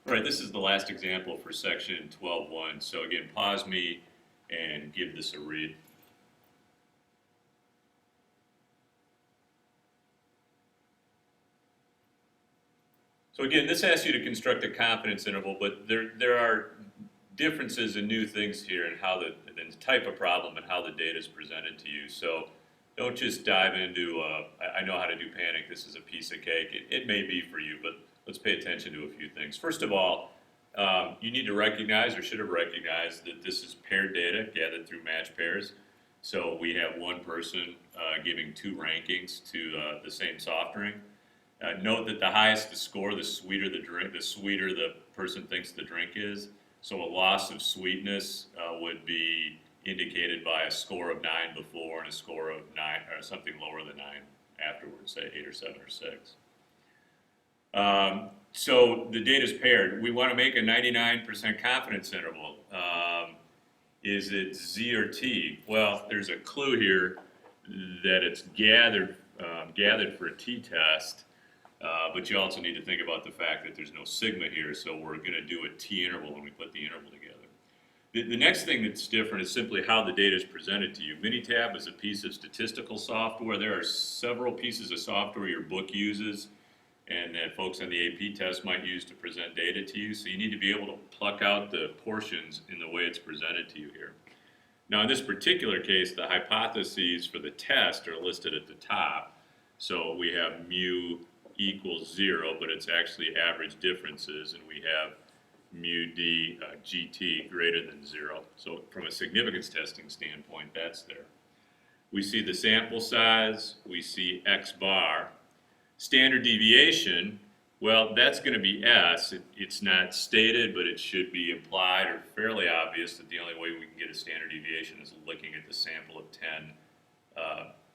All right, this is the last example for section 12.1. So again, pause me and give this a read. So again, this asks you to construct a confidence interval, but there are differences and new things here in how the type of problem and how the data is presented to you. So don't just dive into, I know how to do panic, this is a piece of cake. It may be for you, but let's pay attention to a few things. First of all, you need to recognize, or should have recognized, that this is paired data gathered through match pairs. So we have one person giving two rankings to the same soft drink. Note that the higher the score, the sweeter the drink, the sweeter the person thinks the drink is. So a loss of sweetness would be indicated by a score of 9 before and a score of 9 or something lower than 9 afterwards, say 8 or 7 or 6. So the data is paired. We want to make a 99% confidence interval. Is it Z or T? Well, there's a clue here that it's gathered for a T-test, but you also need to think about the fact that there's no sigma here, so we're going to do a T-interval when we put the interval together. The next thing that's different is simply how the data is presented to you. Minitab is a piece of statistical software. There are several pieces of software your book uses and that folks on the AP test might use to present data to you. So you need to be able to pluck out the portions in the way it's presented to you here. Now in this particular case, the hypotheses for the test are listed at the top. So we have mu equals 0, but it's actually average differences, and we have mu d gt greater than 0. So from a significance testing standpoint, that's there. We see the sample size, we see x bar. Standard deviation, well, that's going to be S. It's not stated, but it should be implied or fairly obvious that the only way we can get a standard deviation is looking at the sample of 10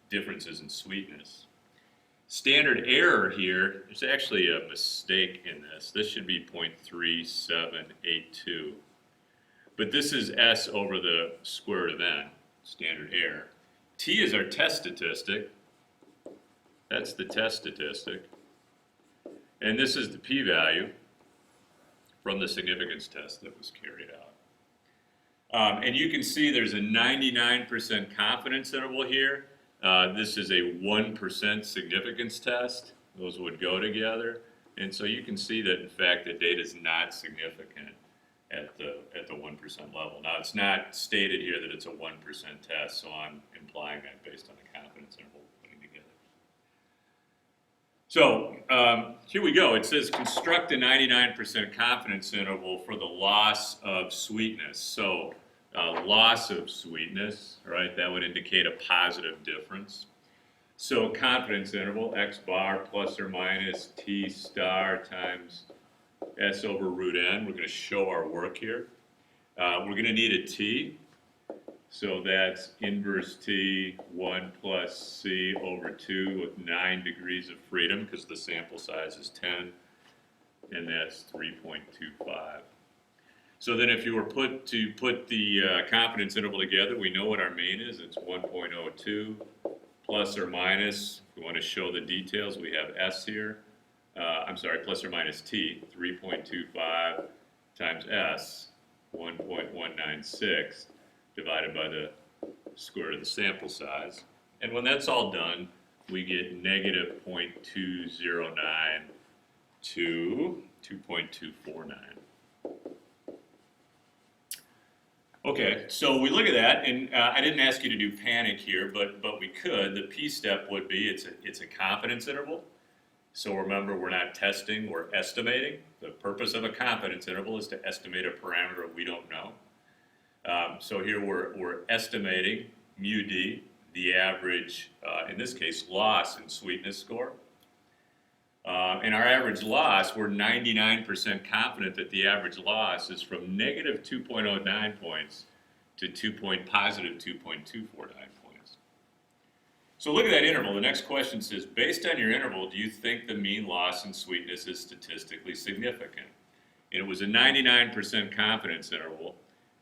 differences in sweetness. Standard error here, there's actually a mistake in this. This should be 0.3782. But this is S over the square root of n, standard error. T is our test statistic. That's the test statistic. And this is the p-value from the significance test that was carried out. And you can see there's a 99% confidence interval here. This is a 1% significance test. Those would go together. And so you can see that, in fact, the data is not significant at the 1% level. Now, it's not stated here that it's a 1% test, so I'm implying that based on the confidence interval we're putting together. So here we go. It says construct a 99% confidence interval for the loss of sweetness. So loss of sweetness, right? That would indicate a positive difference. So confidence interval, x bar plus or minus t star times s over root n. We're going to show our work here. We're going to need a t. So that's inverse t 1 plus c over 2 with 9 degrees of freedom because the sample size is 10, and that's 3.25. So then if you were put the confidence interval together, we know what our mean is. It's 1.02 plus or minus. If we want to show the details, we have S here. I'm sorry, plus or minus T, 3.25 times S, 1.196, divided by the square root of the sample size. And when that's all done, we get negative 0.209 to 2.249. Okay, so we look at that, and I didn't ask you to do panic here, but we could. The P step would be it's a confidence interval. So remember, we're not testing, we're estimating. The purpose of a confidence interval is to estimate a parameter we don't know. So here we're estimating mu d, the average, in this case, loss in sweetness score. And our average loss, we're 99% confident that the average loss is from negative 2.09 points to positive 2.249 points. So look at that interval. The next question says, based on your interval, do you think the mean loss in sweetness is statistically significant? And it was a 99% confidence interval.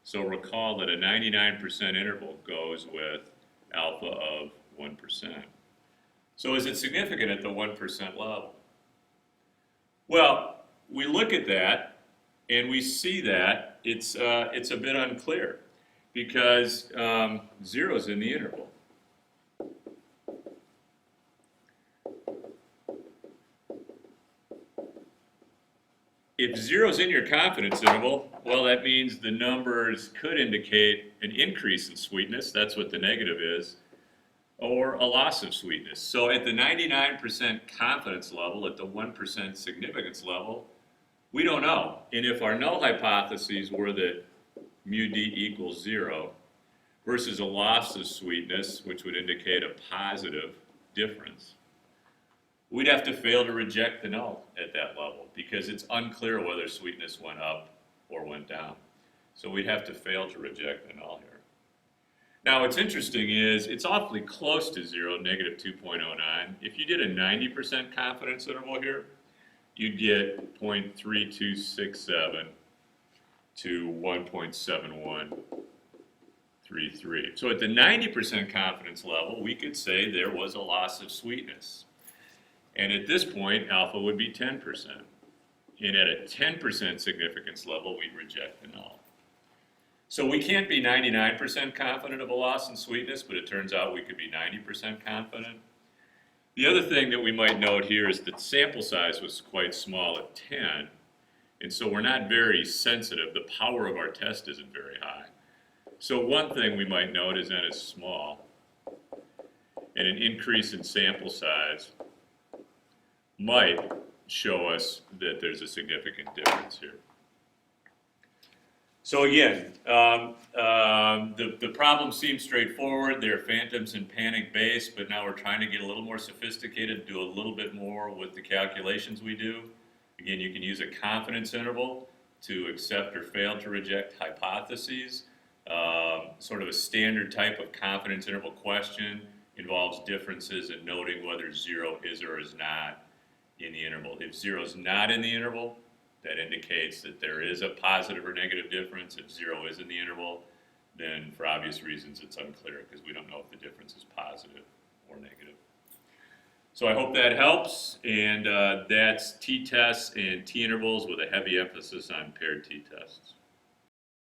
So recall that a 99% interval goes with alpha of 1%. So is it significant at the 1% level? Well, we look at that, And we see that it's a bit unclear because 0 is in the interval. If 0 is in your confidence interval, well, that means the numbers could indicate an increase in sweetness. That's what the negative is, or a loss of sweetness. So at the 99% confidence level, at the 1% significance level, we don't know. And if our null hypotheses were that mu d equals 0 versus a loss of sweetness, which would indicate a positive difference, we'd have to fail to reject the null at that level because it's unclear whether sweetness went up or went down. So we'd have to fail to reject the null here. Now what's interesting is it's awfully close to 0, negative 2.09. If you did a 90% confidence interval here, you'd get 0.3267 to 1.7133. So at the 90% confidence level, we could say there was a loss of sweetness. And at this point, alpha would be 10%. And at a 10% significance level, we'd reject the null. So we can't be 99% confident of a loss in sweetness, but it turns out we could be 90% confident. The other thing that we might note here is that sample size was quite small at 10, and so we're not very sensitive. The power of our test isn't very high. So one thing we might note is n is small, and an increase in sample size might show us that there's a significant difference here. So again, the problem seems straightforward. They're phantoms and panic based, but now we're trying to get a little more sophisticated, do a little bit more with the calculations we do. Again, you can use a confidence interval to accept or fail to reject hypotheses. Sort of a standard type of confidence interval question involves differences in noting whether 0 is or is not in the interval. If 0 is not in the interval, that indicates that there is a positive or negative difference. If 0 is in the interval, then for obvious reasons it's unclear because we don't know if the difference is positive or negative. So I hope that helps, and that's t-tests and t-intervals with a heavy emphasis on paired t-tests.